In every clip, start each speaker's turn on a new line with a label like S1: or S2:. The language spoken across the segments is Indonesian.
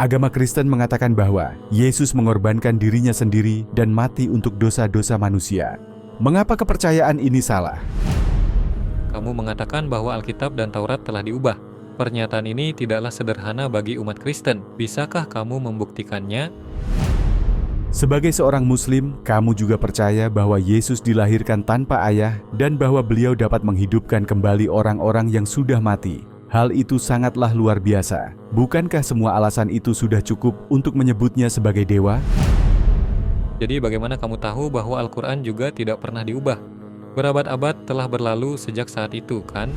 S1: Agama Kristen mengatakan bahwa Yesus mengorbankan dirinya sendiri dan mati untuk dosa-dosa manusia. Mengapa kepercayaan ini salah?
S2: Kamu mengatakan bahwa Alkitab dan Taurat telah diubah. Pernyataan ini tidaklah sederhana bagi umat Kristen. Bisakah kamu membuktikannya?
S1: Sebagai seorang Muslim, kamu juga percaya bahwa Yesus dilahirkan tanpa ayah dan bahwa beliau dapat menghidupkan kembali orang-orang yang sudah mati. Hal itu sangatlah luar biasa. Bukankah semua alasan itu sudah cukup untuk menyebutnya sebagai dewa?
S2: Jadi bagaimana kamu tahu bahwa Al-Quran juga tidak pernah diubah? Berabad-abad telah berlalu sejak saat itu, kan?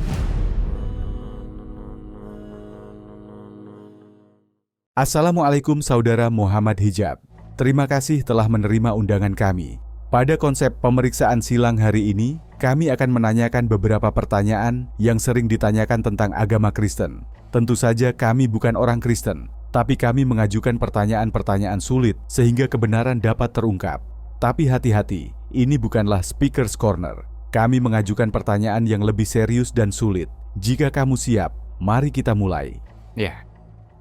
S1: Assalamualaikum saudara Muhammad Hijab. Terima kasih telah menerima undangan kami. Pada konsep pemeriksaan silang hari ini, kami akan menanyakan beberapa pertanyaan yang sering ditanyakan tentang agama Kristen. Tentu saja kami bukan orang Kristen, tapi kami mengajukan pertanyaan-pertanyaan sulit sehingga kebenaran dapat terungkap. Tapi hati-hati, ini bukanlah Speaker's Corner. Kami mengajukan pertanyaan yang lebih serius dan sulit. Jika kamu siap, mari kita mulai.
S3: Ya,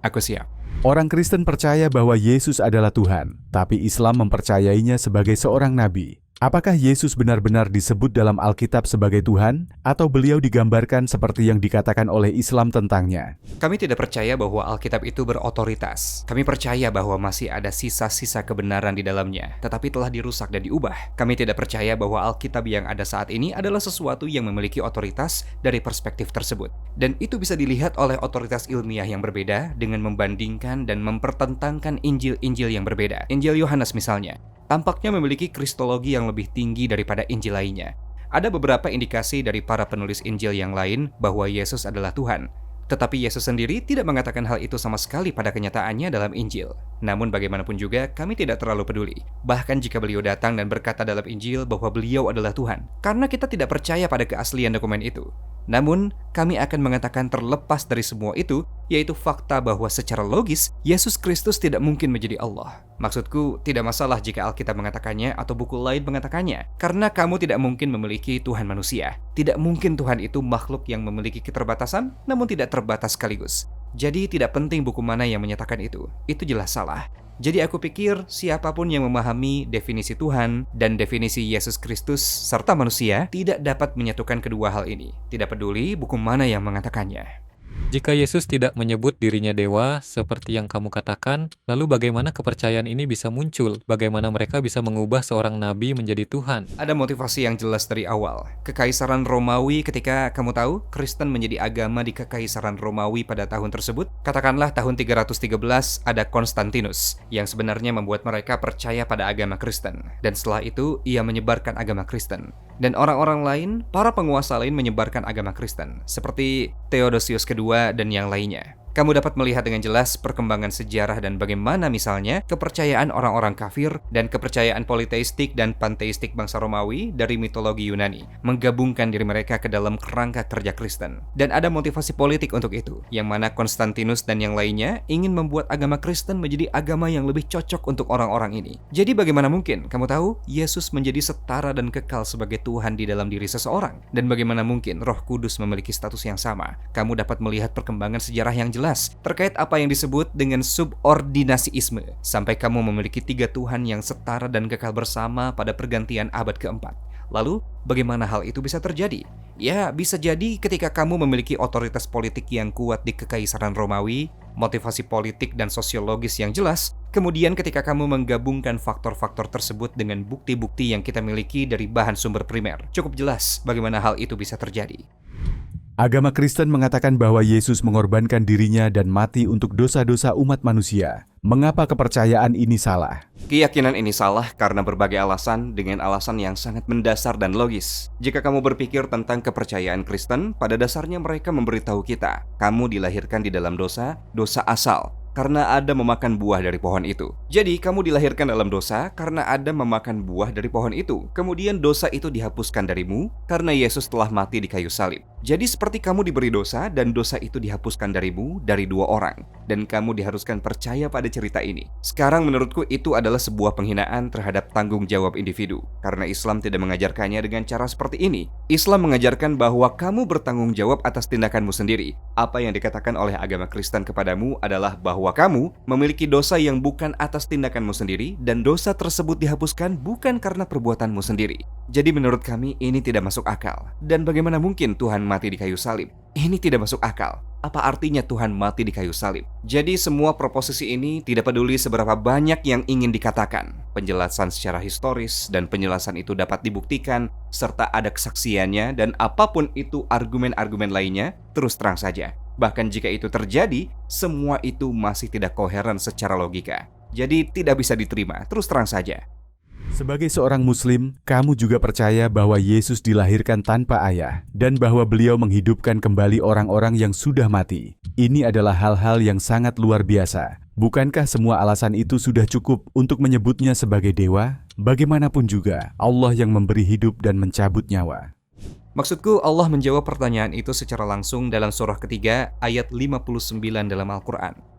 S3: aku siap.
S1: Orang Kristen percaya bahwa Yesus adalah Tuhan, tapi Islam mempercayainya sebagai seorang nabi. Apakah Yesus benar-benar disebut dalam Alkitab sebagai Tuhan, atau beliau digambarkan seperti yang dikatakan oleh Islam tentangnya?
S3: Kami tidak percaya bahwa Alkitab itu berotoritas. Kami percaya bahwa masih ada sisa-sisa kebenaran di dalamnya, tetapi telah dirusak dan diubah. Kami tidak percaya bahwa Alkitab yang ada saat ini adalah sesuatu yang memiliki otoritas dari perspektif tersebut. Dan itu bisa dilihat oleh otoritas ilmiah yang berbeda dengan membandingkan dan mempertentangkan Injil-Injil yang berbeda. Injil Yohanes misalnya, tampaknya memiliki kristologi yang lebih tinggi daripada Injil lainnya. Ada beberapa indikasi dari para penulis Injil yang lain bahwa Yesus adalah Tuhan. Tetapi Yesus sendiri tidak mengatakan hal itu sama sekali pada kenyataannya dalam Injil. Namun bagaimanapun juga, kami tidak terlalu peduli. Bahkan jika beliau datang dan berkata dalam Injil bahwa beliau adalah Tuhan. Karena kita tidak percaya pada keaslian dokumen itu. Namun, kami akan mengatakan terlepas dari semua itu, yaitu fakta bahwa secara logis, Yesus Kristus tidak mungkin menjadi Allah. Maksudku, tidak masalah jika Alkitab mengatakannya atau buku lain mengatakannya, karena kamu tidak mungkin memiliki Tuhan manusia. Tidak mungkin Tuhan itu makhluk yang memiliki keterbatasan, namun tidak terbatas sekaligus. Jadi tidak penting buku mana yang menyatakan itu jelas salah. Jadi aku pikir siapapun yang memahami definisi Tuhan dan definisi Yesus Kristus serta manusia tidak dapat menyatukan kedua hal ini. Tidak peduli buku mana yang mengatakannya.
S2: Jika Yesus tidak menyebut dirinya dewa seperti yang kamu katakan, lalu bagaimana kepercayaan ini bisa muncul? Bagaimana mereka bisa mengubah seorang nabi menjadi Tuhan?
S3: Ada motivasi yang jelas dari awal. Kekaisaran Romawi, ketika kamu tahu Kristen menjadi agama di Kekaisaran Romawi pada tahun tersebut, katakanlah tahun 313 ada Konstantinus yang sebenarnya membuat mereka percaya pada agama Kristen. Dan setelah itu ia menyebarkan agama Kristen. Dan orang-orang lain, para penguasa lain menyebarkan agama Kristen, seperti Theodosius II dan yang lainnya. Kamu dapat melihat dengan jelas perkembangan sejarah dan bagaimana misalnya kepercayaan orang-orang kafir dan kepercayaan politeistik dan panteistik bangsa Romawi dari mitologi Yunani menggabungkan diri mereka ke dalam kerangka kerja Kristen. Dan ada motivasi politik untuk itu, yang mana Konstantinus dan yang lainnya ingin membuat agama Kristen menjadi agama yang lebih cocok untuk orang-orang ini. Jadi bagaimana mungkin, kamu tahu, Yesus menjadi setara dan kekal sebagai Tuhan di dalam diri seseorang? Dan bagaimana mungkin Roh Kudus memiliki status yang sama? Kamu dapat melihat perkembangan sejarah yang jelas terkait apa yang disebut dengan subordinasiisme, sampai kamu memiliki 3 Tuhan yang setara dan kekal bersama pada pergantian abad keempat. Lalu, bagaimana hal itu bisa terjadi? Ya, bisa jadi ketika kamu memiliki otoritas politik yang kuat di Kekaisaran Romawi, motivasi politik dan sosiologis yang jelas, kemudian ketika kamu menggabungkan faktor-faktor tersebut dengan bukti-bukti yang kita miliki dari bahan sumber primer, cukup jelas bagaimana hal itu bisa terjadi.
S1: Agama Kristen mengatakan bahwa Yesus mengorbankan dirinya dan mati untuk dosa-dosa umat manusia. Mengapa kepercayaan ini salah?
S3: Keyakinan ini salah karena berbagai alasan dengan alasan yang sangat mendasar dan logis. Jika kamu berpikir tentang kepercayaan Kristen, pada dasarnya mereka memberitahu kita, kamu dilahirkan di dalam dosa, dosa asal. Karena Adam memakan buah dari pohon itu. Jadi kamu dilahirkan dalam dosa karena Adam memakan buah dari pohon itu. Kemudian dosa itu dihapuskan darimu karena Yesus telah mati di kayu salib. Jadi seperti kamu diberi dosa dan dosa itu dihapuskan darimu dari 2 orang. Dan kamu diharuskan percaya pada cerita ini. Sekarang menurutku itu adalah sebuah penghinaan terhadap tanggung jawab individu. Karena Islam tidak mengajarkannya dengan cara seperti ini. Islam mengajarkan bahwa kamu bertanggung jawab atas tindakanmu sendiri. Apa yang dikatakan oleh agama Kristen kepadamu adalah bahwa kamu memiliki dosa yang bukan atas tindakanmu sendiri, dan dosa tersebut dihapuskan bukan karena perbuatanmu sendiri. Jadi menurut kami ini tidak masuk akal. Dan bagaimana mungkin Tuhan mati di kayu salib? Ini tidak masuk akal. Apa artinya Tuhan mati di kayu salib? Jadi semua proposisi ini tidak peduli seberapa banyak yang ingin dikatakan. Penjelasan secara historis dan penjelasan itu dapat dibuktikan, serta ada kesaksiannya, dan apapun itu argumen-argumen lainnya, terus terang saja. Bahkan jika itu terjadi, semua itu masih tidak koheren secara logika. Jadi tidak bisa diterima, terus terang saja.
S1: Sebagai seorang Muslim, kamu juga percaya bahwa Yesus dilahirkan tanpa ayah dan bahwa beliau menghidupkan kembali orang-orang yang sudah mati. Ini adalah hal-hal yang sangat luar biasa. Bukankah semua alasan itu sudah cukup untuk menyebutnya sebagai dewa? Bagaimanapun juga, Allah yang memberi hidup dan mencabut nyawa.
S3: Maksudku, Allah menjawab pertanyaan itu secara langsung dalam surah ketiga ayat 59 dalam Al-Quran.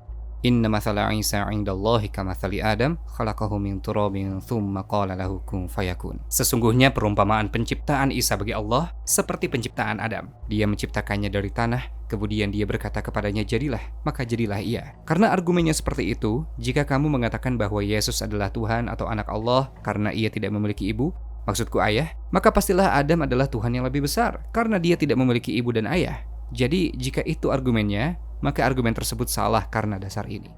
S3: Inna mathala Isa indallahi kamathali Adam khalaqahu min turabin thumma qala lahu kun fayakun. Sesungguhnya perumpamaan penciptaan Isa bagi Allah seperti penciptaan Adam. Dia menciptakannya dari tanah, kemudian dia berkata kepadanya jadilah, maka jadilah ia. Karena argumennya seperti itu, jika kamu mengatakan bahwa Yesus adalah Tuhan atau anak Allah karena ia tidak memiliki ibu, maksudku ayah, maka pastilah Adam adalah Tuhan yang lebih besar karena dia tidak memiliki ibu dan ayah. Jadi jika itu argumennya, maka argumen tersebut salah karena dasar ini.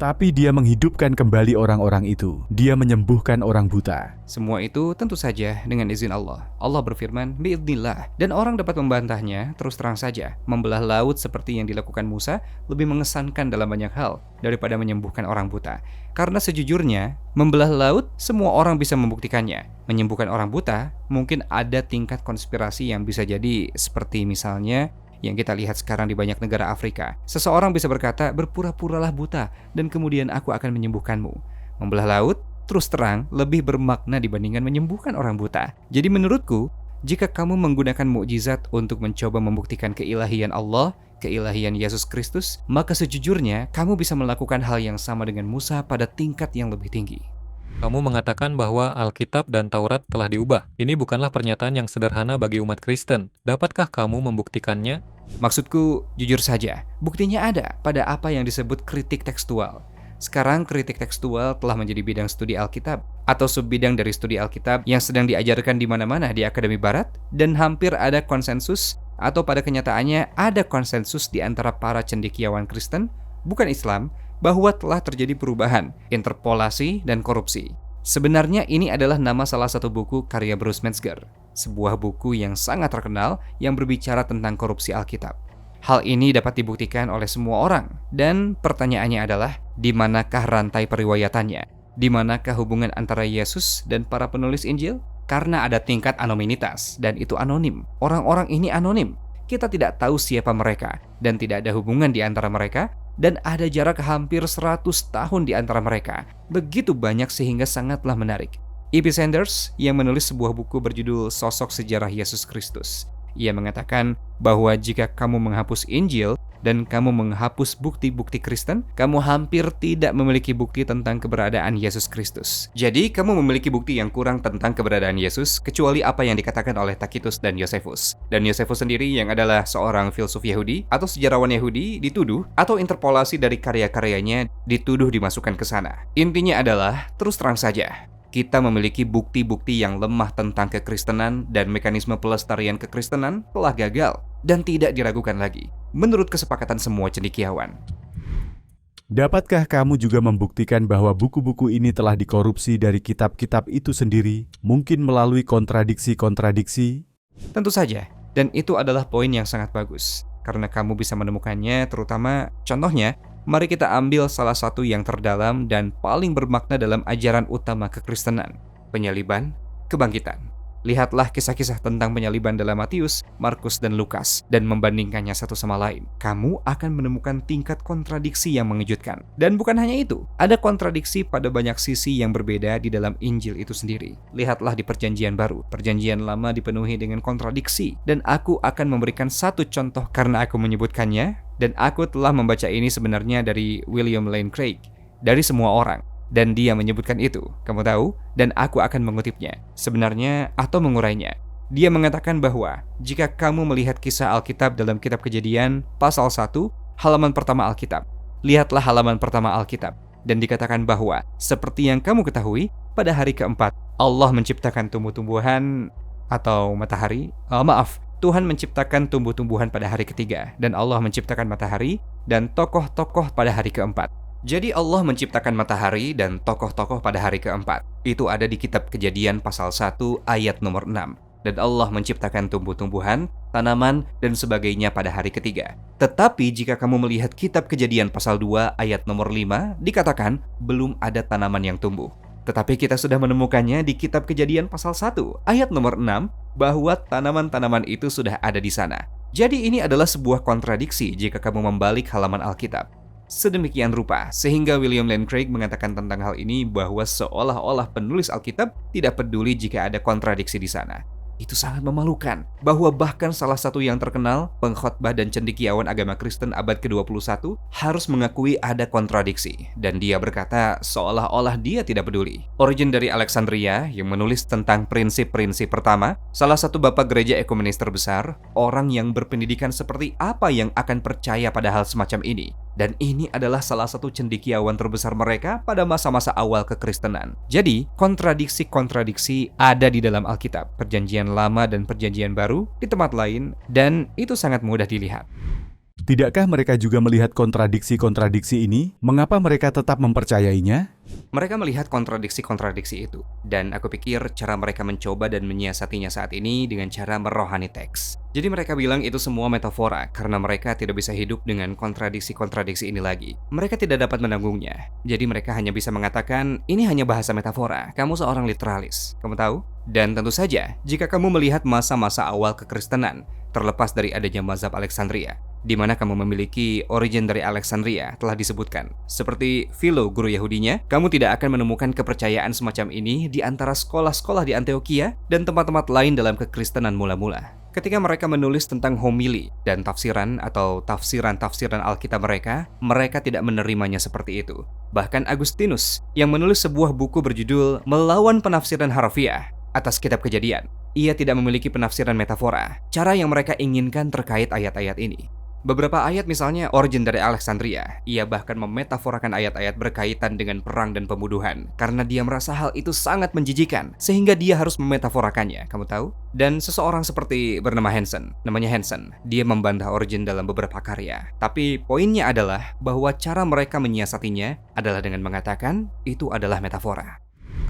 S1: Tapi dia menghidupkan kembali orang-orang itu. Dia menyembuhkan orang buta.
S3: Semua itu tentu saja dengan izin Allah. Allah berfirman, bi'idznillah. Dan orang dapat membantahnya, terus terang saja. Membelah laut seperti yang dilakukan Musa lebih mengesankan dalam banyak hal daripada menyembuhkan orang buta. Karena sejujurnya, membelah laut semua orang bisa membuktikannya. Menyembuhkan orang buta, mungkin ada tingkat konspirasi yang bisa jadi seperti misalnya yang kita lihat sekarang di banyak negara Afrika. Seseorang bisa berkata, berpura-puralah buta, dan kemudian aku akan menyembuhkanmu. Membelah laut, terus terang, lebih bermakna dibandingkan menyembuhkan orang buta. Jadi menurutku, jika kamu menggunakan mukjizat untuk mencoba membuktikan keilahian Allah, keilahian Yesus Kristus, maka sejujurnya kamu bisa melakukan hal yang sama dengan Musa pada tingkat yang lebih tinggi.
S2: Kamu mengatakan bahwa Alkitab dan Taurat telah diubah. Ini bukanlah pernyataan yang sederhana bagi umat Kristen. Dapatkah kamu membuktikannya?
S3: Maksudku, jujur saja, buktinya ada pada apa yang disebut kritik tekstual. Sekarang kritik tekstual telah menjadi bidang studi Alkitab atau subbidang dari studi Alkitab yang sedang diajarkan di mana-mana di Akademi Barat, dan hampir ada konsensus atau pada kenyataannya ada konsensus di antara para cendekiawan Kristen, bukan Islam, bahwa telah terjadi perubahan, interpolasi, dan korupsi. Sebenarnya ini adalah nama salah satu buku karya Bruce Metzger, sebuah buku yang sangat terkenal yang berbicara tentang korupsi Alkitab. Hal ini dapat dibuktikan oleh semua orang, dan pertanyaannya adalah, di manakah rantai periwayatannya? Di manakah hubungan antara Yesus dan para penulis Injil? Karena ada tingkat anonimitas, dan itu anonim. Orang-orang ini anonim. Kita tidak tahu siapa mereka, dan tidak ada hubungan di antara mereka, dan ada jarak hampir 100 tahun di antara mereka. Begitu banyak sehingga sangatlah menarik. E.B. Sanders yang menulis sebuah buku berjudul Sosok Sejarah Yesus Kristus. Ia mengatakan bahwa jika kamu menghapus Injil dan kamu menghapus bukti-bukti Kristen, kamu hampir tidak memiliki bukti tentang keberadaan Yesus Kristus. Jadi, kamu memiliki bukti yang kurang tentang keberadaan Yesus, kecuali apa yang dikatakan oleh Tacitus dan Josephus. Dan Josephus sendiri yang adalah seorang filsuf Yahudi atau sejarawan Yahudi dituduh atau interpolasi dari karya-karyanya dituduh dimasukkan ke sana. Intinya adalah, terus terang saja, kita memiliki bukti-bukti yang lemah tentang kekristenan dan mekanisme pelestarian kekristenan telah gagal dan tidak diragukan lagi, menurut kesepakatan semua cendekiawan.
S1: Dapatkah kamu juga membuktikan bahwa buku-buku ini telah dikorupsi dari kitab-kitab itu sendiri, mungkin melalui kontradiksi-kontradiksi?
S3: Tentu saja, dan itu adalah poin yang sangat bagus, karena kamu bisa menemukannya, terutama contohnya, mari kita ambil salah satu yang terdalam dan paling bermakna dalam ajaran utama kekristenan, penyaliban, kebangkitan. Lihatlah kisah-kisah tentang penyaliban dalam Matius, Markus, dan Lukas, dan membandingkannya satu sama lain. Kamu akan menemukan tingkat kontradiksi yang mengejutkan. Dan bukan hanya itu, ada kontradiksi pada banyak sisi yang berbeda di dalam Injil itu sendiri. Lihatlah di Perjanjian Baru. Perjanjian Lama dipenuhi dengan kontradiksi, dan aku akan memberikan satu contoh karena aku menyebutkannya, dan aku telah membaca ini sebenarnya dari William Lane Craig, dari semua orang. Dan dia menyebutkan itu, kamu tahu, dan aku akan mengutipnya, sebenarnya atau mengurainya. Dia mengatakan bahwa jika kamu melihat kisah Alkitab dalam kitab Kejadian pasal 1, halaman pertama Alkitab, lihatlah halaman pertama Alkitab, dan dikatakan bahwa seperti yang kamu ketahui, pada hari keempat Allah menciptakan tumbuh-tumbuhan atau matahari. Tuhan menciptakan tumbuh-tumbuhan pada hari ketiga, dan Allah menciptakan matahari dan tokoh-tokoh pada hari keempat. Jadi Allah menciptakan matahari dan tokoh-tokoh pada hari keempat. Itu ada di kitab Kejadian pasal 1 ayat nomor 6. Dan Allah menciptakan tumbuh-tumbuhan, tanaman, dan sebagainya pada hari ketiga. Tetapi jika kamu melihat kitab Kejadian pasal 2 ayat nomor 5, dikatakan belum ada tanaman yang tumbuh. Tetapi kita sudah menemukannya di kitab Kejadian pasal 1 ayat nomor 6 bahwa tanaman-tanaman itu sudah ada di sana. Jadi ini adalah sebuah kontradiksi jika kamu membalik halaman Alkitab. Sedemikian rupa, sehingga William Lane Craig mengatakan tentang hal ini bahwa seolah-olah penulis Alkitab tidak peduli jika ada kontradiksi di sana. Itu sangat memalukan, bahwa bahkan salah satu yang terkenal, pengkhotbah dan cendekiawan agama Kristen abad ke-21, harus mengakui ada kontradiksi. Dan dia berkata seolah-olah dia tidak peduli. Origen dari Alexandria yang menulis tentang prinsip-prinsip pertama, salah satu bapak gereja ekumenis terbesar, orang yang berpendidikan seperti apa yang akan percaya pada hal semacam ini. Dan ini adalah salah satu cendekiawan terbesar mereka pada masa-masa awal kekristenan. Jadi, kontradiksi-kontradiksi ada di dalam Alkitab, Perjanjian Lama dan Perjanjian Baru, di tempat lain, dan itu sangat mudah dilihat.
S1: Tidakkah mereka juga melihat kontradiksi-kontradiksi ini? Mengapa mereka tetap mempercayainya?
S3: Mereka melihat kontradiksi-kontradiksi itu, dan aku pikir cara mereka mencoba dan menyiasatinya saat ini dengan cara merohani teks. Jadi mereka bilang itu semua metafora karena mereka tidak bisa hidup dengan kontradiksi-kontradiksi ini lagi. Mereka tidak dapat menanggungnya. Jadi mereka hanya bisa mengatakan, ini hanya bahasa metafora, kamu seorang literalis. Kamu tahu? Dan tentu saja, jika kamu melihat masa-masa awal kekristenan, terlepas dari adanya mazhab Alexandria, di mana kamu memiliki origin dari Alexandria telah disebutkan. Seperti Philo, guru Yahudinya, kamu tidak akan menemukan kepercayaan semacam ini di antara sekolah-sekolah di Antioquia dan tempat-tempat lain dalam kekristenan mula-mula. Ketika mereka menulis tentang homili dan tafsiran atau tafsiran-tafsiran Alkitab mereka tidak menerimanya seperti itu. Bahkan Agustinus yang menulis sebuah buku berjudul Melawan Penafsiran Harfiah atas kitab Kejadian, ia tidak memiliki penafsiran metafora, cara yang mereka inginkan terkait ayat-ayat ini. Beberapa ayat misalnya Origen dari Alexandria, ia bahkan memetaforakan ayat-ayat berkaitan dengan perang dan pembunuhan karena dia merasa hal itu sangat menjijikan sehingga dia harus memetaforakannya, kamu tahu? Dan seseorang seperti bernama Hansen, dia membantah Origen dalam beberapa karya. Tapi poinnya adalah bahwa cara mereka menyiasatinya adalah dengan mengatakan itu adalah metafora.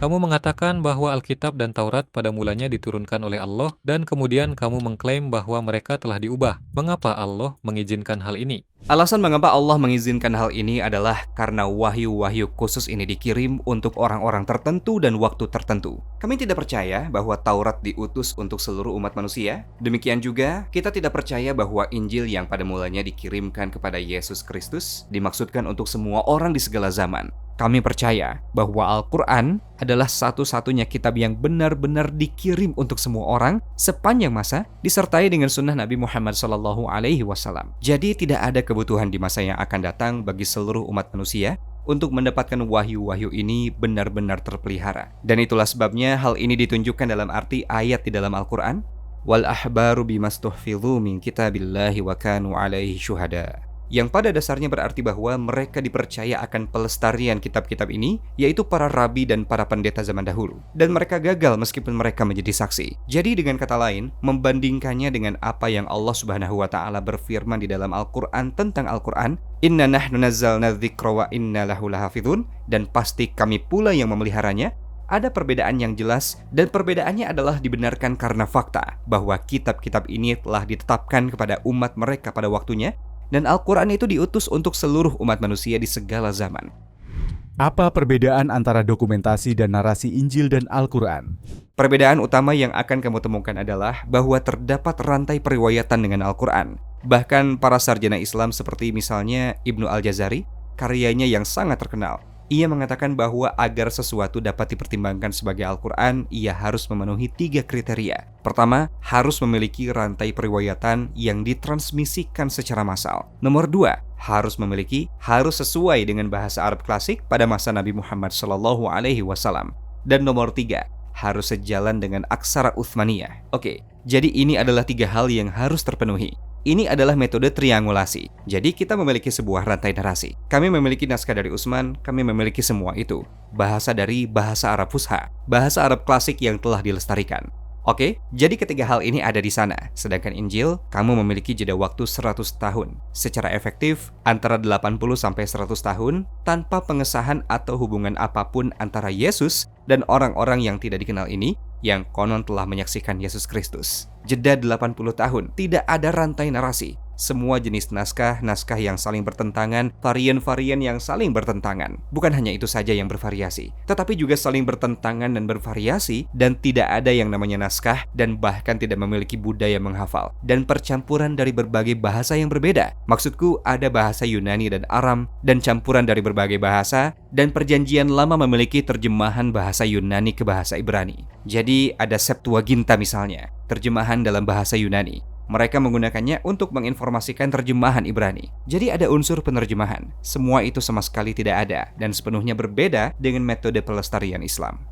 S2: Kamu mengatakan bahwa Alkitab dan Taurat pada mulanya diturunkan oleh Allah dan kemudian kamu mengklaim bahwa mereka telah diubah. Mengapa Allah mengizinkan hal ini?
S3: Alasan mengapa Allah mengizinkan hal ini adalah karena wahyu-wahyu khusus ini dikirim untuk orang-orang tertentu dan waktu tertentu. Kami tidak percaya bahwa Taurat diutus untuk seluruh umat manusia. Demikian juga, kita tidak percaya bahwa Injil yang pada mulanya dikirimkan kepada Yesus Kristus dimaksudkan untuk semua orang di segala zaman. Kami percaya bahwa Al-Quran adalah satu-satunya kitab yang benar-benar dikirim untuk semua orang sepanjang masa, disertai dengan sunnah Nabi Muhammad SAW. Jadi tidak ada kebutuhan di masa yang akan datang bagi seluruh umat manusia untuk mendapatkan wahyu-wahyu ini benar-benar terpelihara. Dan itulah sebabnya hal ini ditunjukkan dalam arti ayat di dalam Al-Quran, wal ahbaru bimastuhfidhu min kitabillahi wa kanu alaihi syuhada, yang pada dasarnya berarti bahwa mereka dipercaya akan pelestarian kitab-kitab ini, yaitu para rabi dan para pendeta zaman dahulu. Dan mereka gagal meskipun mereka menjadi saksi. Jadi dengan kata lain, membandingkannya dengan apa yang Allah Subhanahu wa Ta'ala berfirman di dalam Al-Quran tentang Al-Quran, Inna nahnu nazzalna dzikra wa inna lahu lahafidhun, dan pasti kami pula yang memeliharanya. Ada perbedaan yang jelas, dan perbedaannya adalah dibenarkan karena fakta bahwa kitab-kitab ini telah ditetapkan kepada umat mereka pada waktunya, dan Al-Quran itu diutus untuk seluruh umat manusia di segala zaman.
S1: Apa perbedaan antara dokumentasi dan narasi Injil dan Al-Quran?
S3: Perbedaan utama yang akan kamu temukan adalah bahwa terdapat rantai periwayatan dengan Al-Quran. Bahkan para sarjana Islam seperti misalnya Ibnu Al-Jazari, karyanya yang sangat terkenal, ia mengatakan bahwa agar sesuatu dapat dipertimbangkan sebagai Al-Quran, ia harus memenuhi 3 kriteria. Pertama, harus memiliki rantai periwayatan yang ditransmisikan secara massal. Nomor 2, harus sesuai dengan bahasa Arab klasik pada masa Nabi Muhammad SAW. Dan nomor 3, harus sejalan dengan aksara Uthmaniyah. Oke, jadi ini adalah 3 hal yang harus terpenuhi. Ini adalah metode triangulasi. Jadi kita memiliki sebuah rantai narasi. Kami memiliki naskah dari Utsman, kami memiliki semua itu. Bahasa dari bahasa Arab Fusha, bahasa Arab klasik yang telah dilestarikan. Oke, jadi ketiga hal ini ada di sana. Sedangkan Injil, kamu memiliki jeda waktu 100 tahun. Secara efektif, antara 80 sampai 100 tahun tanpa pengesahan atau hubungan apapun antara Yesus dan orang-orang yang tidak dikenal ini yang konon telah menyaksikan Yesus Kristus. Jeda 80 tahun, tidak ada rantai narasi. Semua jenis naskah yang saling bertentangan, varian-varian yang saling bertentangan. Bukan hanya itu saja yang bervariasi, tetapi juga saling bertentangan dan bervariasi, dan tidak ada yang namanya naskah, dan bahkan tidak memiliki budaya menghafal, dan percampuran dari berbagai bahasa yang berbeda. Maksudku, ada bahasa Yunani dan Aram, dan campuran dari berbagai bahasa, dan perjanjian lama memiliki terjemahan bahasa Yunani ke bahasa Ibrani. Jadi ada Septuaginta misalnya, terjemahan dalam bahasa Yunani. Mereka menggunakannya untuk menginformasikan terjemahan Ibrani. Jadi ada unsur penerjemahan. Semua itu sama sekali tidak ada dan sepenuhnya berbeda dengan metode pelestarian Islam.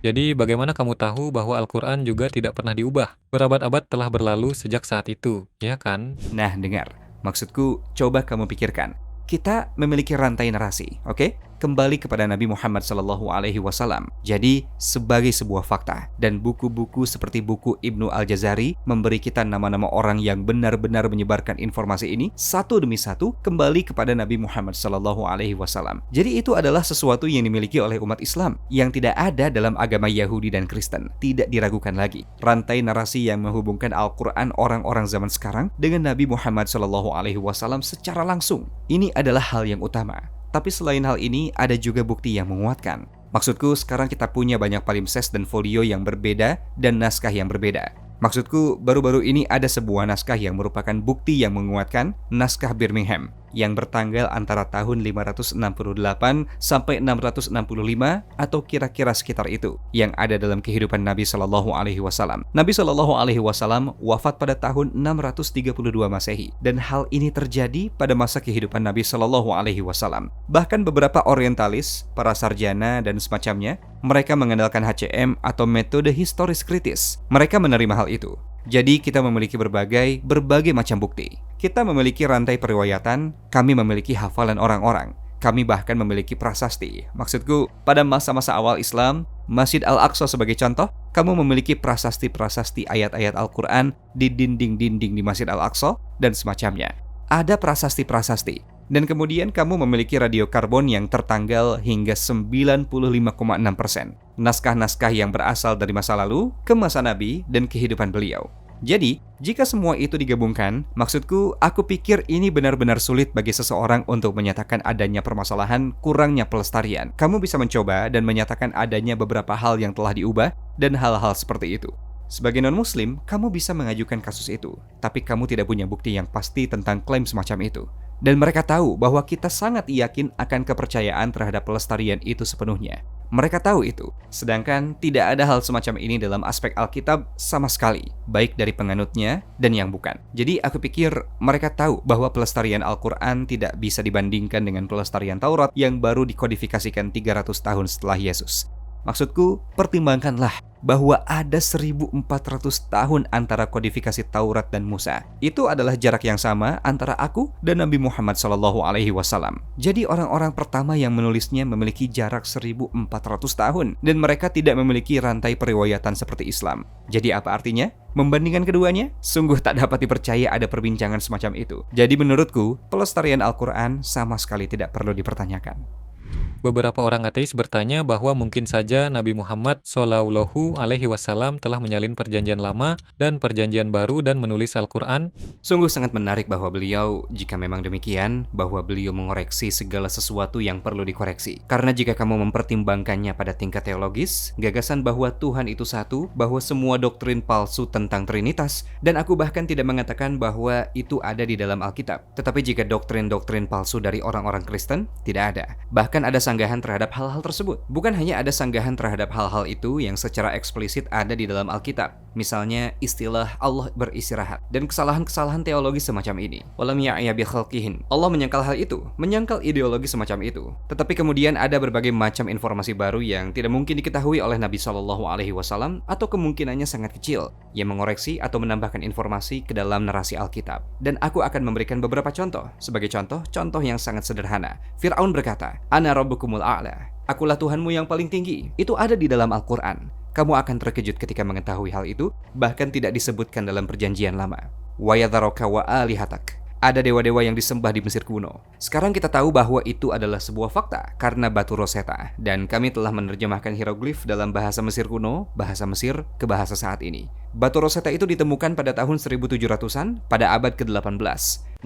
S2: Jadi bagaimana kamu tahu bahwa Al-Quran juga tidak pernah diubah? Berabad-abad telah berlalu sejak saat itu, ya kan?
S3: Nah, dengar. Maksudku, coba kamu pikirkan. Kita memiliki rantai narasi, oke? Kembali kepada Nabi Muhammad SAW. Jadi, sebagai sebuah fakta, dan buku-buku seperti buku Ibnu Al-Jazari memberi kita nama-nama orang yang benar-benar menyebarkan informasi ini satu demi satu kembali kepada Nabi Muhammad SAW. Jadi itu adalah sesuatu yang dimiliki oleh umat Islam yang tidak ada dalam agama Yahudi dan Kristen. Tidak diragukan lagi. Rantai narasi yang menghubungkan Al-Quran orang-orang zaman sekarang dengan Nabi Muhammad SAW secara langsung. Ini adalah hal yang utama. Tapi selain hal ini, ada juga bukti yang menguatkan. Maksudku, sekarang kita punya banyak palimpsest dan folio yang berbeda dan naskah yang berbeda. Maksudku, baru-baru ini ada sebuah naskah yang merupakan bukti yang menguatkan, naskah Birmingham, yang bertanggal antara tahun 568 sampai 665 atau kira-kira sekitar itu, yang ada dalam kehidupan Nabi SAW. Nabi SAW wafat pada tahun 632 Masehi, dan hal ini terjadi pada masa kehidupan Nabi SAW. Bahkan beberapa orientalis, para sarjana dan semacamnya, mereka mengandalkan HCM atau metode historis kritis. Mereka menerima hal itu. Jadi kita memiliki berbagai macam bukti. Kita memiliki rantai periwayatan, kami memiliki hafalan orang-orang, kami bahkan memiliki prasasti. Maksudku, pada masa-masa awal Islam, Masjid Al-Aqsa sebagai contoh, kamu memiliki prasasti-prasasti ayat-ayat Al-Quran di dinding-dinding di Masjid Al-Aqsa dan semacamnya. Ada prasasti-prasasti. Dan kemudian kamu memiliki radiokarbon yang tertanggal hingga 95,6%. Naskah-naskah yang berasal dari masa lalu ke masa Nabi dan kehidupan beliau. Jadi, jika semua itu digabungkan, maksudku, aku pikir ini benar-benar sulit bagi seseorang untuk menyatakan adanya permasalahan kurangnya pelestarian. Kamu bisa mencoba dan menyatakan adanya beberapa hal yang telah diubah dan hal-hal seperti itu. Sebagai non-muslim, kamu bisa mengajukan kasus itu, tapi kamu tidak punya bukti yang pasti tentang klaim semacam itu. Dan mereka tahu bahwa kita sangat yakin akan kepercayaan terhadap pelestarian itu sepenuhnya. Mereka tahu itu, sedangkan tidak ada hal semacam ini dalam aspek Alkitab sama sekali, baik dari penganutnya dan yang bukan. Jadi aku pikir mereka tahu bahwa pelestarian Al-Quran tidak bisa dibandingkan dengan pelestarian Taurat yang baru dikodifikasikan 300 tahun setelah Yesus. Maksudku, pertimbangkanlah bahwa ada 1400 tahun antara kodifikasi Taurat dan Musa. Itu adalah jarak yang sama antara aku dan Nabi Muhammad SAW. Jadi orang-orang pertama yang menulisnya memiliki jarak 1400 tahun dan mereka tidak memiliki rantai periwayatan seperti Islam. Jadi apa artinya? Membandingkan keduanya, sungguh tak dapat dipercaya ada perbincangan semacam itu. Jadi menurutku, pelestarian Al-Quran sama sekali tidak perlu dipertanyakan.
S2: Beberapa orang ateis bertanya bahwa mungkin saja Nabi Muhammad SAW telah menyalin perjanjian lama dan perjanjian baru dan menulis Al-Quran.
S3: Sungguh sangat menarik bahwa beliau, jika memang demikian, bahwa beliau mengoreksi segala sesuatu yang perlu dikoreksi. Karena jika kamu mempertimbangkannya pada tingkat teologis, gagasan bahwa Tuhan itu satu, bahwa semua doktrin palsu tentang Trinitas, dan aku bahkan tidak mengatakan bahwa itu ada di dalam Alkitab. Tetapi jika doktrin-doktrin palsu dari orang-orang Kristen, tidak ada. Bahkan ada sanggahan terhadap hal-hal tersebut. Bukan hanya ada sanggahan terhadap hal-hal itu yang secara eksplisit ada di dalam Alkitab, Misalnya istilah Allah beristirahat dan kesalahan-kesalahan teologi semacam ini. Walam ya'ya bi khalqihin. Allah menyangkal hal itu, menyangkal ideologi semacam itu. Tetapi kemudian ada berbagai macam informasi baru yang tidak mungkin diketahui oleh Nabi Shallallahu Alaihi Wasallam atau kemungkinannya sangat kecil yang mengoreksi atau menambahkan informasi ke dalam narasi Alkitab. Dan aku akan memberikan beberapa contoh. Sebagai contoh yang sangat sederhana. Fir'aun berkata, Ana rabbukumul a'la. Akulah Tuhanmu yang paling tinggi. Itu ada di dalam Al-Quran. Kamu akan terkejut ketika mengetahui hal itu, bahkan tidak disebutkan dalam perjanjian lama. Wa yadharaka wa alihatak. Ada dewa-dewa yang disembah di Mesir kuno. Sekarang kita tahu bahwa itu adalah sebuah fakta karena batu Rosetta. Dan kami telah menerjemahkan hieroglif dalam bahasa Mesir kuno, bahasa Mesir, ke bahasa saat ini. Batu Rosetta itu ditemukan pada tahun 1700-an pada abad ke-18.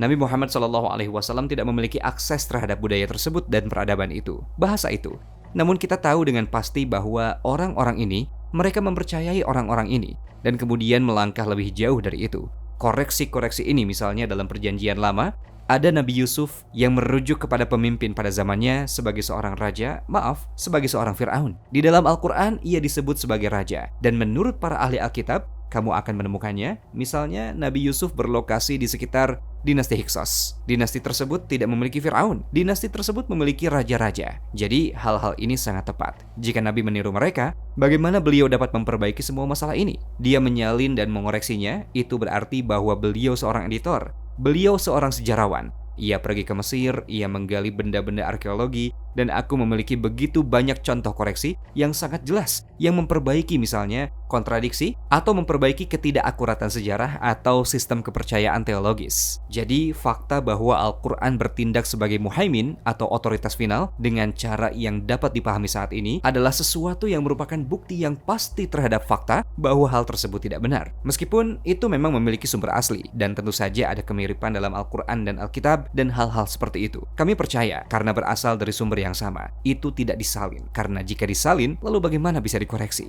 S3: Nabi Muhammad SAW tidak memiliki akses terhadap budaya tersebut dan peradaban itu, bahasa itu. Namun kita tahu dengan pasti bahwa orang-orang ini, mereka mempercayai orang-orang ini, dan kemudian melangkah lebih jauh dari itu. Koreksi-koreksi ini misalnya dalam perjanjian lama, ada Nabi Yusuf yang merujuk kepada pemimpin pada zamannya sebagai seorang raja, sebagai seorang Fir'aun. Di dalam Al-Quran, ia disebut sebagai raja. Dan menurut para ahli Alkitab, kamu akan menemukannya, misalnya Nabi Yusuf berlokasi di sekitar dinasti Hyksos. Dinasti tersebut tidak memiliki Fir'aun. Dinasti tersebut memiliki raja-raja. Jadi hal-hal ini sangat tepat. Jika Nabi meniru mereka, bagaimana beliau dapat memperbaiki semua masalah ini? Dia menyalin dan mengoreksinya, itu berarti bahwa beliau seorang editor. Beliau seorang sejarawan. Ia pergi ke Mesir, ia menggali benda-benda arkeologi, dan aku memiliki begitu banyak contoh koreksi yang sangat jelas, yang memperbaiki misalnya kontradiksi atau memperbaiki ketidakakuratan sejarah atau sistem kepercayaan teologis. Jadi fakta bahwa Al-Quran bertindak sebagai muhaimin atau otoritas final dengan cara yang dapat dipahami saat ini adalah sesuatu yang merupakan bukti yang pasti terhadap fakta bahwa hal tersebut tidak benar. Meskipun itu memang memiliki sumber asli dan tentu saja ada kemiripan dalam Al-Quran dan Alkitab dan hal-hal seperti itu. Kami percaya karena berasal dari sumber yang sama, itu tidak disalin. Karena jika disalin, lalu bagaimana bisa dikoreksi?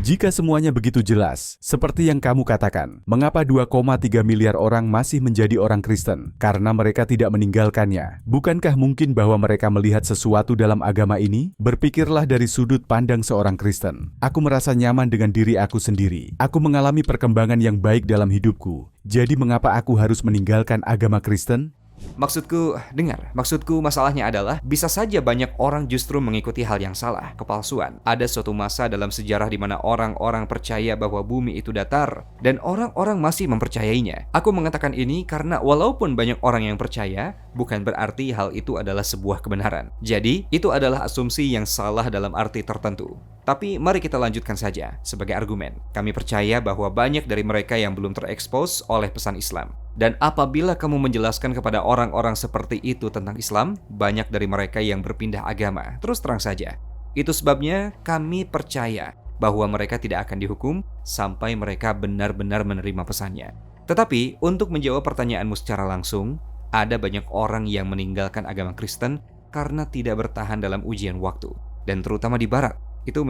S1: Jika semuanya begitu jelas, seperti yang kamu katakan, mengapa 2,3 miliar orang masih menjadi orang Kristen? Karena mereka tidak meninggalkannya. Bukankah mungkin bahwa mereka melihat sesuatu dalam agama ini? Berpikirlah dari sudut pandang seorang Kristen. Aku merasa nyaman dengan diri aku sendiri. Aku mengalami perkembangan yang baik dalam hidupku. Jadi mengapa aku harus meninggalkan agama Kristen?
S3: Maksudku masalahnya adalah bisa saja banyak orang justru mengikuti hal yang salah, kepalsuan. Ada suatu masa dalam sejarah di mana orang-orang percaya bahwa bumi itu datar dan orang-orang masih mempercayainya. Aku mengatakan ini karena walaupun banyak orang yang percaya, bukan berarti hal itu adalah sebuah kebenaran. Jadi, itu adalah asumsi yang salah dalam arti tertentu. Tapi mari kita lanjutkan saja sebagai argumen. Kami percaya bahwa banyak dari mereka yang belum terekspos oleh pesan Islam. Dan apabila kamu menjelaskan kepada orang-orang seperti itu tentang Islam, banyak dari mereka yang berpindah agama. Terus terang saja. Itu sebabnya kami percaya bahwa mereka tidak akan dihukum sampai mereka benar-benar menerima pesannya. Tetapi untuk menjawab pertanyaanmu secara langsung, ada banyak orang yang meninggalkan agama Kristen karena tidak bertahan dalam ujian waktu. Dan terutama di Barat. Itu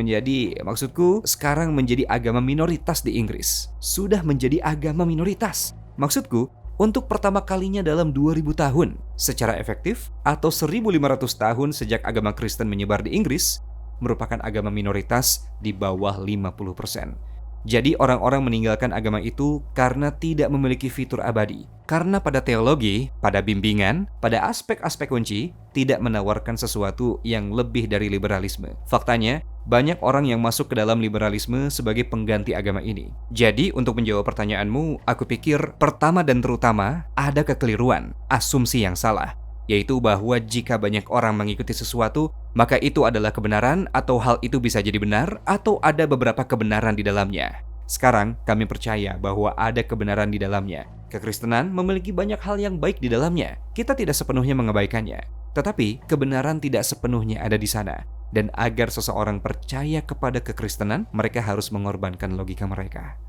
S3: sekarang menjadi agama minoritas di Inggris. Sudah menjadi agama minoritas. Maksudku, untuk pertama kalinya dalam 2000 tahun, secara efektif atau 1500 tahun sejak agama Kristen menyebar di Inggris, merupakan agama minoritas di bawah 50%. Jadi orang-orang meninggalkan agama itu karena tidak memiliki fitur abadi. Karena pada teologi, pada bimbingan, pada aspek-aspek kunci, tidak menawarkan sesuatu yang lebih dari liberalisme. Faktanya, banyak orang yang masuk ke dalam liberalisme sebagai pengganti agama ini. Jadi, untuk menjawab pertanyaanmu, aku pikir pertama dan terutama ada kekeliruan, asumsi yang salah. Yaitu bahwa jika banyak orang mengikuti sesuatu, maka itu adalah kebenaran atau hal itu bisa jadi benar atau ada beberapa kebenaran di dalamnya. Sekarang, kami percaya bahwa ada kebenaran di dalamnya. Kekristenan memiliki banyak hal yang baik di dalamnya. Kita tidak sepenuhnya mengabaikannya. Tetapi, kebenaran tidak sepenuhnya ada di sana. Dan agar seseorang percaya kepada kekristenan, mereka harus mengorbankan logika mereka.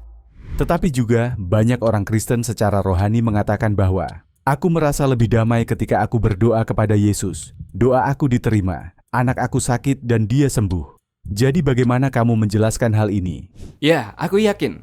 S1: Tetapi juga, banyak orang Kristen secara rohani mengatakan bahwa aku merasa lebih damai ketika aku berdoa kepada Yesus. Doa aku diterima, anak aku sakit dan dia sembuh. Jadi bagaimana kamu menjelaskan hal ini?
S3: Ya, aku yakin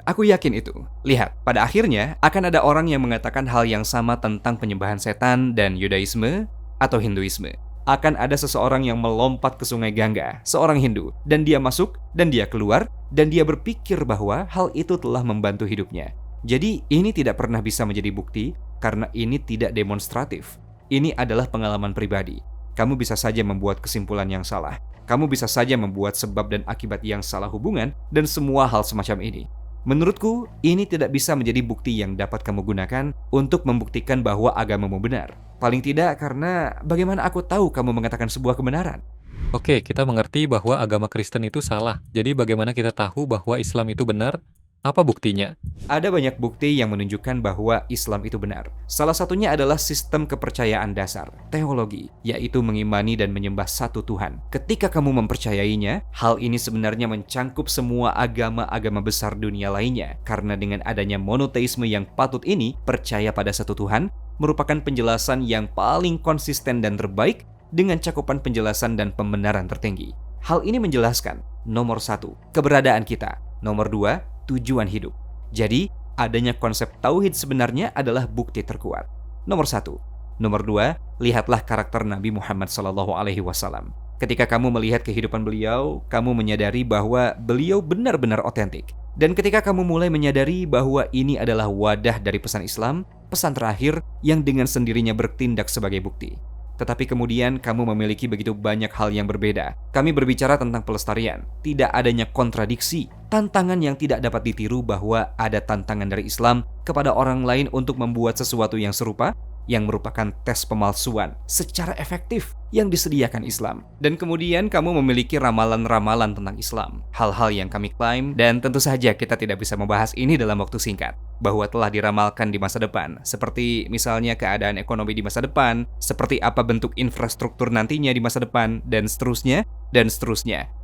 S3: itu. Lihat, pada akhirnya akan ada orang yang mengatakan hal yang sama tentang penyembahan setan dan Yudaisme atau Hinduisme. Akan ada seseorang yang melompat ke sungai Gangga, seorang Hindu, dan dia masuk dan dia keluar, dan dia berpikir bahwa hal itu telah membantu hidupnya. Jadi ini tidak pernah bisa menjadi bukti karena ini tidak demonstratif. Ini adalah pengalaman pribadi. Kamu bisa saja membuat kesimpulan yang salah. Kamu bisa saja membuat sebab dan akibat yang salah hubungan dan semua hal semacam ini. Menurutku, ini tidak bisa menjadi bukti yang dapat kamu gunakan untuk membuktikan bahwa agamamu benar. Paling tidak karena bagaimana aku tahu kamu mengatakan sebuah kebenaran?
S2: Oke, kita mengerti bahwa agama Kristen itu salah. Jadi bagaimana kita tahu bahwa Islam itu benar? Apa buktinya?
S3: Ada banyak bukti yang menunjukkan bahwa Islam itu benar. Salah satunya adalah sistem kepercayaan dasar, teologi, yaitu mengimani dan menyembah satu Tuhan. Ketika kamu mempercayainya, hal ini sebenarnya mencangkup semua agama-agama besar dunia lainnya. Karena dengan adanya monoteisme yang patut ini, percaya pada satu Tuhan, merupakan penjelasan yang paling konsisten dan terbaik dengan cakupan penjelasan dan pembenaran tertinggi. Hal ini menjelaskan, nomor 1, keberadaan kita. Nomor 2, tujuan hidup. Jadi, adanya konsep tauhid sebenarnya adalah bukti terkuat. Nomor 1. Nomor 2, lihatlah karakter Nabi Muhammad SAW. Ketika kamu melihat kehidupan beliau, kamu menyadari bahwa beliau benar-benar otentik. Dan ketika kamu mulai menyadari bahwa ini adalah wadah dari pesan Islam, pesan terakhir yang dengan sendirinya bertindak sebagai bukti. Tetapi kemudian kamu memiliki begitu banyak hal yang berbeda. Kami berbicara tentang pelestarian, tidak adanya kontradiksi, tantangan yang tidak dapat ditiru bahwa ada tantangan dari Islam kepada orang lain untuk membuat sesuatu yang serupa, yang merupakan tes pemalsuan secara efektif yang disediakan Islam. Dan kemudian kamu memiliki ramalan-ramalan tentang Islam, hal-hal yang kami klaim, dan tentu saja kita tidak bisa membahas ini dalam waktu singkat, bahwa telah diramalkan di masa depan, seperti misalnya keadaan ekonomi di masa depan, seperti apa bentuk infrastruktur nantinya di masa depan, dan seterusnya,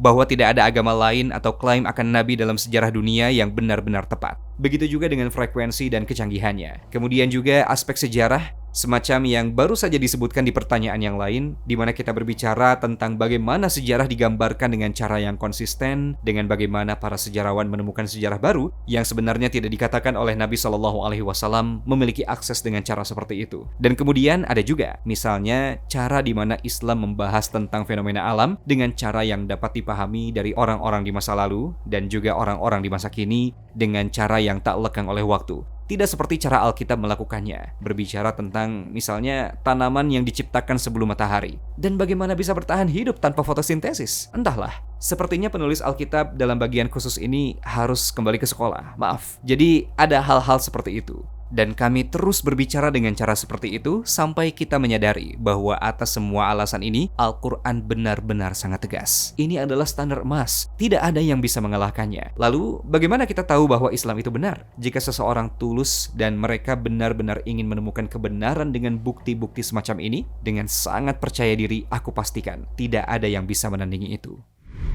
S3: bahwa tidak ada agama lain atau klaim akan Nabi dalam sejarah dunia yang benar-benar tepat. Begitu juga dengan frekuensi dan kecanggihannya. Kemudian juga aspek sejarah, semacam yang baru saja disebutkan di pertanyaan yang lain, di mana kita berbicara tentang bagaimana sejarah digambarkan dengan cara yang konsisten, dengan bagaimana para sejarawan menemukan sejarah baru yang sebenarnya tidak dikatakan oleh Nabi SAW memiliki akses dengan cara seperti itu. Dan kemudian ada juga, misalnya, cara di mana Islam membahas tentang fenomena alam dengan cara yang dapat dipahami dari orang-orang di masa lalu dan juga orang-orang di masa kini dengan cara yang tak lekang oleh waktu. Tidak seperti cara Alkitab melakukannya, berbicara tentang misalnya tanaman yang diciptakan sebelum matahari, dan bagaimana bisa bertahan hidup tanpa fotosintesis. Entahlah, sepertinya penulis Alkitab dalam bagian khusus ini harus kembali ke sekolah, maaf. Jadi ada hal-hal seperti itu. Dan kami terus berbicara dengan cara seperti itu sampai kita menyadari bahwa atas semua alasan ini, Al-Quran benar-benar sangat tegas. Ini adalah standar emas, tidak ada yang bisa mengalahkannya. Lalu, bagaimana kita tahu bahwa Islam itu benar? Jika seseorang tulus dan mereka benar-benar ingin menemukan kebenaran dengan bukti-bukti semacam ini, dengan sangat percaya diri, aku pastikan tidak ada yang bisa menandingi itu.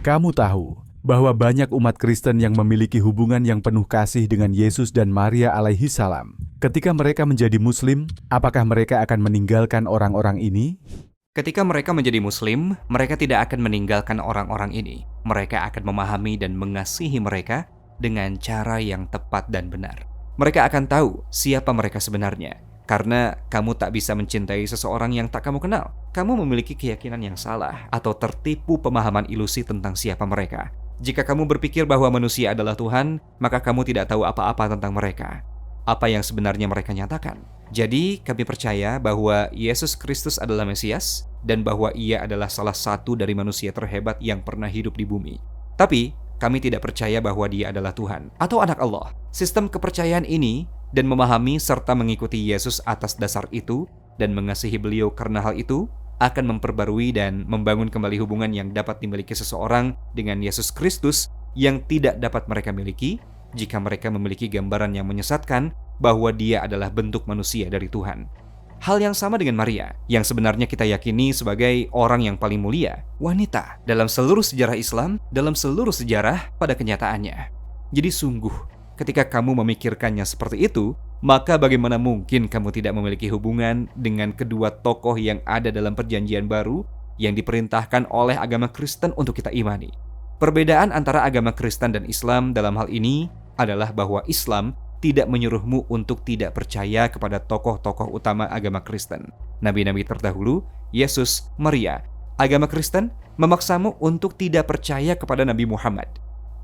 S1: Kamu tahu bahwa banyak umat Kristen yang memiliki hubungan yang penuh kasih dengan Yesus dan Maria alaihi salam. Ketika mereka menjadi Muslim, apakah mereka akan meninggalkan orang-orang ini?
S3: Ketika mereka menjadi Muslim, mereka tidak akan meninggalkan orang-orang ini. Mereka akan memahami dan mengasihi mereka dengan cara yang tepat dan benar. Mereka akan tahu siapa mereka sebenarnya. Karena kamu tak bisa mencintai seseorang yang tak kamu kenal. Kamu memiliki keyakinan yang salah atau tertipu pemahaman ilusi tentang siapa mereka. Jika kamu berpikir bahwa manusia adalah Tuhan, maka kamu tidak tahu apa-apa tentang mereka. Apa yang sebenarnya mereka nyatakan. Jadi, kami percaya bahwa Yesus Kristus adalah Mesias dan bahwa Ia adalah salah satu dari manusia terhebat yang pernah hidup di bumi. Tapi, kami tidak percaya bahwa Dia adalah Tuhan atau anak Allah. Sistem kepercayaan ini dan memahami serta mengikuti Yesus atas dasar itu dan mengasihi beliau karena hal itu akan memperbarui dan membangun kembali hubungan yang dapat dimiliki seseorang dengan Yesus Kristus yang tidak dapat mereka miliki jika mereka memiliki gambaran yang menyesatkan bahwa Dia adalah bentuk manusia dari Tuhan. Hal yang sama dengan Maria, yang sebenarnya kita yakini sebagai orang yang paling mulia, wanita dalam seluruh sejarah Islam, dalam seluruh sejarah pada kenyataannya. Jadi sungguh, ketika kamu memikirkannya seperti itu, maka bagaimana mungkin kamu tidak memiliki hubungan dengan kedua tokoh yang ada dalam perjanjian baru yang diperintahkan oleh agama Kristen untuk kita imani? Perbedaan antara agama Kristen dan Islam dalam hal ini adalah bahwa Islam tidak menyuruhmu untuk tidak percaya kepada tokoh-tokoh utama agama Kristen, nabi-nabi terdahulu, Yesus, Maria. Agama Kristen memaksamu untuk tidak percaya kepada Nabi Muhammad.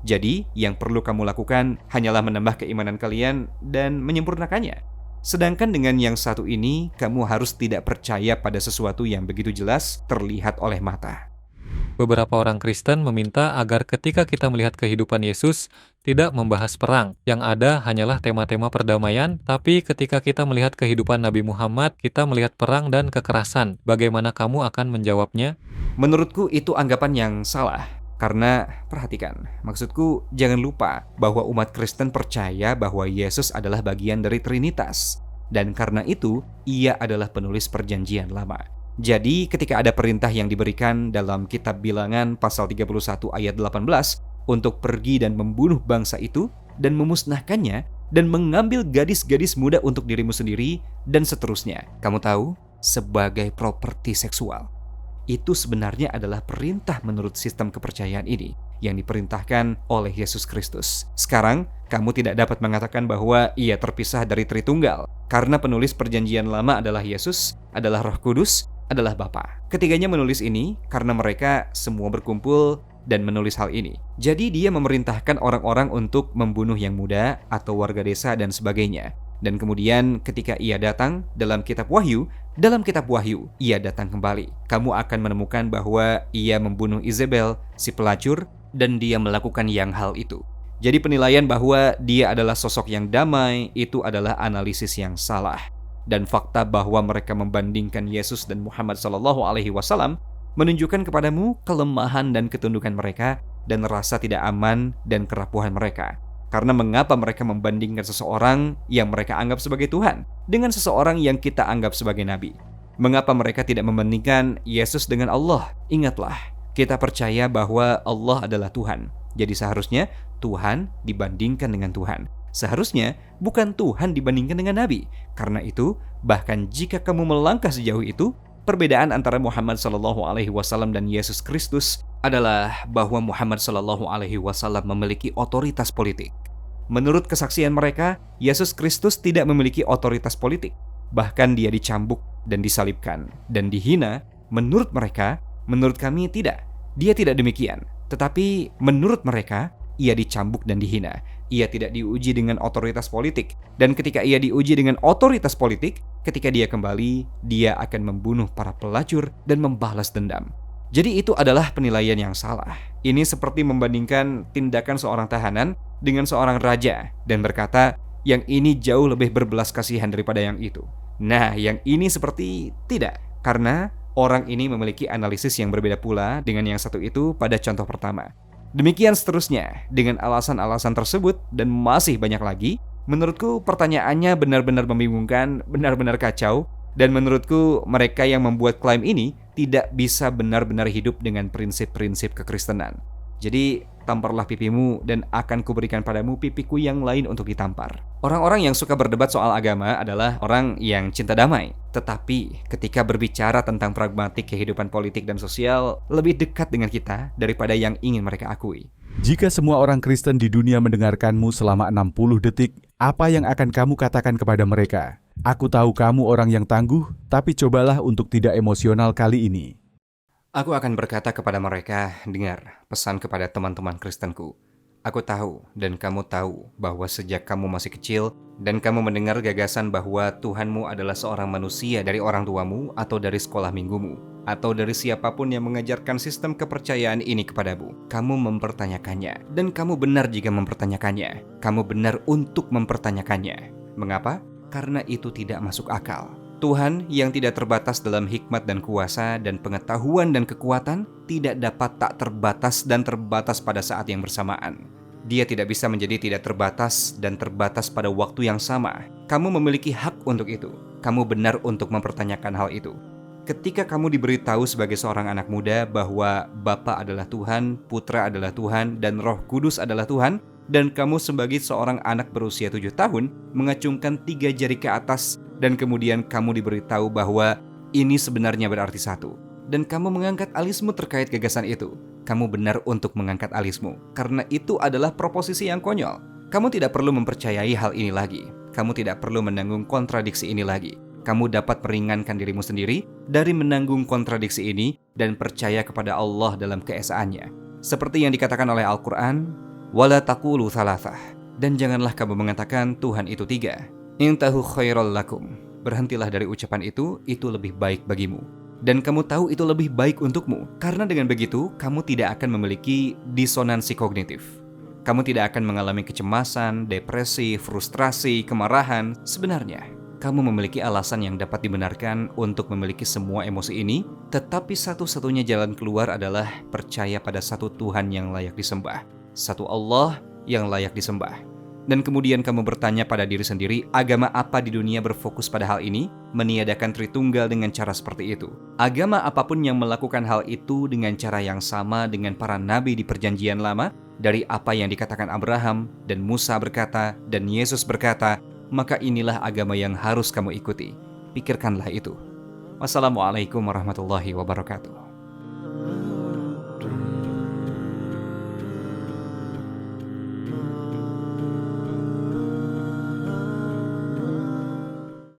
S3: Jadi, yang perlu kamu lakukan hanyalah menambah keimanan kalian dan menyempurnakannya. Sedangkan dengan yang satu ini, kamu harus tidak percaya pada sesuatu yang begitu jelas terlihat oleh mata.
S2: Beberapa orang Kristen meminta agar ketika kita melihat kehidupan Yesus, tidak membahas perang. Yang ada hanyalah tema-tema perdamaian, tapi ketika kita melihat kehidupan Nabi Muhammad, kita melihat perang dan kekerasan. Bagaimana kamu akan menjawabnya?
S3: Menurutku itu anggapan yang salah. Karena, perhatikan, maksudku jangan lupa bahwa umat Kristen percaya bahwa Yesus adalah bagian dari Trinitas. Dan karena itu, ia adalah penulis perjanjian lama. Jadi ketika ada perintah yang diberikan dalam kitab Bilangan pasal 31 ayat 18 untuk pergi dan membunuh bangsa itu dan memusnahkannya dan mengambil gadis-gadis muda untuk dirimu sendiri dan seterusnya. Kamu tahu, sebagai properti seksual. Itu sebenarnya adalah perintah menurut sistem kepercayaan ini yang diperintahkan oleh Yesus Kristus. Sekarang, kamu tidak dapat mengatakan bahwa ia terpisah dari Tritunggal karena penulis perjanjian lama adalah Yesus, adalah Roh Kudus, adalah Bapa. Ketiganya menulis ini karena mereka semua berkumpul dan menulis hal ini. Jadi dia memerintahkan orang-orang untuk membunuh yang muda atau warga desa dan sebagainya. Dan kemudian ketika ia datang dalam kitab Wahyu, ia datang kembali. Kamu akan menemukan bahwa ia membunuh Izebel, si pelacur, dan dia melakukan yang hal itu. Jadi penilaian bahwa dia adalah sosok yang damai itu adalah analisis yang salah. Dan fakta bahwa mereka membandingkan Yesus dan Muhammad SAW menunjukkan kepadamu kelemahan dan ketundukan mereka dan rasa tidak aman dan kerapuhan mereka. Karena mengapa mereka membandingkan seseorang yang mereka anggap sebagai Tuhan dengan seseorang yang kita anggap sebagai Nabi? Mengapa mereka tidak membandingkan Yesus dengan Allah? Ingatlah, kita percaya bahwa Allah adalah Tuhan. Jadi seharusnya Tuhan dibandingkan dengan Tuhan. Seharusnya bukan Tuhan dibandingkan dengan Nabi. Karena itu, bahkan jika kamu melangkah sejauh itu, perbedaan antara Muhammad SAW dan Yesus Kristus adalah bahwa Muhammad SAW memiliki otoritas politik. Menurut kesaksian mereka, Yesus Kristus tidak memiliki otoritas politik. Bahkan dia dicambuk dan disalibkan dan dihina. Menurut mereka, menurut kami tidak. Dia tidak demikian. Tetapi menurut mereka, ia dicambuk dan dihina. Ia tidak diuji dengan otoritas politik. Dan ketika ia diuji dengan otoritas politik, ketika dia kembali, dia akan membunuh para pelacur dan membalas dendam. Jadi itu adalah penilaian yang salah. Ini seperti membandingkan tindakan seorang tahanan dengan seorang raja dan berkata, yang ini jauh lebih berbelas kasihan daripada yang itu. Nah, yang ini seperti tidak. Karena orang ini memiliki analisis yang berbeda pula dengan yang satu itu pada contoh pertama. Demikian seterusnya, dengan alasan-alasan tersebut dan masih banyak lagi, menurutku pertanyaannya benar-benar membingungkan, benar-benar kacau, dan menurutku mereka yang membuat klaim ini tidak bisa benar-benar hidup dengan prinsip-prinsip kekristenan. Jadi, tamparlah pipimu dan akan kuberikan padamu pipiku yang lain untuk ditampar. Orang-orang yang suka berdebat soal agama adalah orang yang cinta damai. Tetapi ketika berbicara tentang pragmatik kehidupan politik dan sosial, lebih dekat dengan kita daripada yang ingin mereka akui.
S1: Jika semua orang Kristen di dunia mendengarkanmu selama 60 detik, apa yang akan kamu katakan kepada mereka? Aku tahu kamu orang yang tangguh, tapi cobalah untuk tidak emosional kali ini.
S3: Aku akan berkata kepada mereka, dengar pesan kepada teman-teman Kristenku. Aku tahu dan kamu tahu bahwa sejak kamu masih kecil dan kamu mendengar gagasan bahwa Tuhanmu adalah seorang manusia dari orang tuamu atau dari sekolah minggumu atau dari siapapun yang mengajarkan sistem kepercayaan ini kepadamu. Kamu mempertanyakannya dan kamu benar jika mempertanyakannya. Kamu benar untuk mempertanyakannya. Mengapa? Karena itu tidak masuk akal. Tuhan yang tidak terbatas dalam hikmat dan kuasa dan pengetahuan dan kekuatan tidak dapat tak terbatas dan terbatas pada saat yang bersamaan. Dia tidak bisa menjadi tidak terbatas dan terbatas pada waktu yang sama. Kamu memiliki hak untuk itu. Kamu benar untuk mempertanyakan hal itu. Ketika kamu diberitahu sebagai seorang anak muda bahwa Bapa adalah Tuhan, Putra adalah Tuhan, dan Roh Kudus adalah Tuhan, dan kamu sebagai seorang anak berusia 7 tahun mengacungkan 3 jari ke atas, dan kemudian kamu diberitahu bahwa ini sebenarnya berarti satu, dan kamu mengangkat alismu terkait gagasan itu. Kamu benar untuk mengangkat alismu, karena itu adalah proposisi yang konyol. Kamu tidak perlu mempercayai hal ini lagi. Kamu tidak perlu menanggung kontradiksi ini lagi. Kamu dapat meringankan dirimu sendiri dari menanggung kontradiksi ini dan percaya kepada Allah dalam keesaannya. Seperti yang dikatakan oleh Al-Quran, Wala taqulu thalathah. Dan janganlah kamu mengatakan Tuhan itu 3. Intahu khairal lakum. Berhentilah dari ucapan itu lebih baik bagimu. Dan kamu tahu itu lebih baik untukmu. Karena dengan begitu, kamu tidak akan memiliki disonansi kognitif. Kamu tidak akan mengalami kecemasan, depresi, frustrasi, kemarahan. Sebenarnya, kamu memiliki alasan yang dapat dibenarkan untuk memiliki semua emosi ini, tetapi satu-satunya jalan keluar adalah percaya pada satu Tuhan yang layak disembah. Satu Allah yang layak disembah. Dan kemudian kamu bertanya pada diri sendiri, agama apa di dunia berfokus pada hal ini? Meniadakan Tritunggal dengan cara seperti itu. Agama apapun yang melakukan hal itu dengan cara yang sama dengan para nabi di perjanjian lama, dari apa yang dikatakan Abraham, dan Musa berkata, dan Yesus berkata, maka inilah agama yang harus kamu ikuti. Pikirkanlah itu. Wassalamualaikum warahmatullahi wabarakatuh.